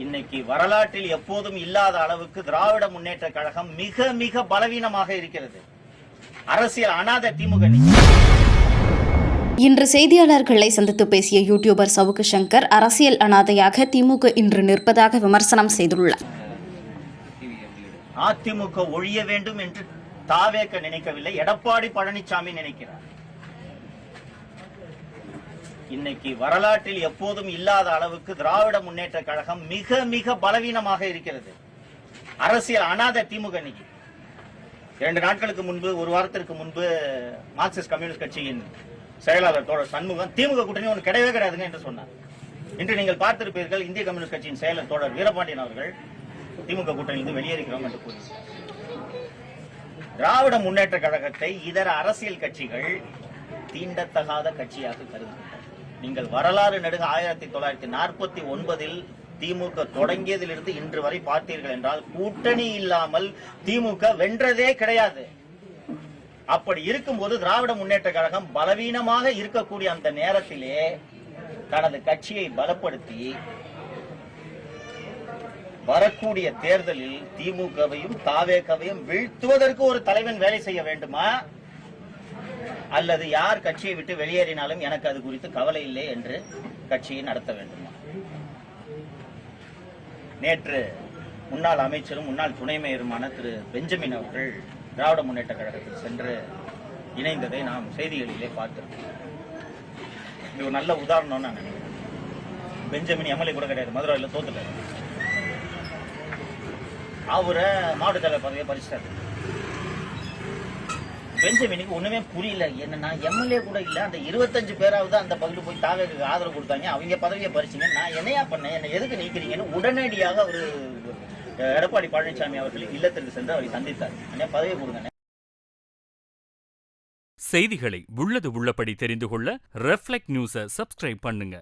இன்னைக்கு வரலாற்றில் எப்போதும் இல்லாத அளவுக்கு திராவிட முன்னேற்ற கழகம் மிக மிக பலவீனமாக இருக்கிறது. அரசியல் அனாதை திமுக. இன்று செய்தியாளர்களை சந்தித்து பேசிய யூடியூபர் சவுக்கு சங்கர் அரசியல் அனாதையாக திமுக இன்று நிற்பதாக விமர்சனம் செய்துள்ளார். அதிமுக ஒழிய வேண்டும் என்று தாவேக்க நினைக்கவில்லை, எடப்பாடி பழனிசாமி நினைக்கிறார். இன்னைக்கு வரலாற்றில் எப்போதும் இல்லாத அளவுக்கு திராவிட முன்னேற்ற கழகம் மிக மிக பலவீனமாக இருக்கிறது. அரசியல் அனாதை திமுக. இன்னைக்கு 2 நாட்களுக்கு முன்பு, ஒரு வாரத்திற்கு முன்பு மார்க்சிஸ்ட் கம்யூனிஸ்ட் கட்சியின் செயலாளர் தோழர் சண்முகம் திமுக கூட்டணி ஒன்று கிடையவே கிடையாதுங்க என்று சொன்னார். இன்று நீங்கள் பார்த்திருப்பீர்கள், இந்திய கம்யூனிஸ்ட் கட்சியின் செயலர் தோழர் வீரபாண்டியன் அவர்கள் திமுக கூட்டணியிலிருந்து வெளியேறுகிறோம் என்று கூறினார். திராவிட முன்னேற்ற கழகத்தை இதர அரசியல் கட்சிகள் தீண்டத்தகாத கட்சியாக கருதுகின்றன. நீங்கள் வரலாறு நெடுக 1949 திமுக தொடங்கியதிலிருந்து இன்று வரை பார்த்தீர்கள் என்றால் கூட்டணி இல்லாமல் திமுக வென்றதே கிடையாது. அப்படி இருக்கும்போது திராவிட முன்னேற்ற கழகம் பலவீனமாக இருக்கக்கூடிய அந்த நேரத்திலே தனது கட்சியை பலப்படுத்தி வரக்கூடிய தேர்தலில் திமுகவையும் தாவேகவையும் வீழ்த்துவதற்கு ஒரு தலைவன் வேலை செய்ய வேண்டுமா, அல்லது யார் கட்சியை விட்டு வெளியேறினாலும் எனக்கு அது குறித்து கவலை இல்லை என்று கட்சியை நடத்த வேண்டுமா? நேற்று முன்னாள் அமைச்சரும் முன்னாள் துணை மேயருமான திரு பெஞ்சமின் அவர்கள் திராவிட முன்னேற்ற கழகத்தில் சென்று இணைந்ததை நாம் செய்திகளிலே பார்த்திருக்கோம். இது ஒரு நல்ல உதாரணம் நான் நினைக்கிறேன். பெஞ்சமின் எம்எல்ஏ கூட கிடையாது, மதுரையில் தோத்துட்டாரு. அவரை மாவட்ட தலைவர் பதவியை பறிச்சிட்டாரு. பெஞ்சமினுக்கு ஒண்ணுமே புரியல. என்னன்னா எம்எல்ஏ கூட இல்ல, அந்த 25 பேராவது அந்த பகுதியில் போய் தாவேக்கு ஆதரவு கொடுத்தாங்க, அவங்க பதவியை பறிச்சிங்க, நான் என்னையா பண்ணேன், என்ன எதுக்கு நீக்கிறீங்கன்னு உடனடியாக அவர் எடப்பாடி பழனிசாமி அவர்கள் இல்லத்திற்கு சென்று அவரை சந்தித்தார். பதவியை கொடுங்க. செய்திகளை உள்ளது உள்ளபடி தெரிந்து கொள்ள ரெஃப்ளெக்ட் நியூஸை சப்ஸ்கிரைப் பண்ணுங்க.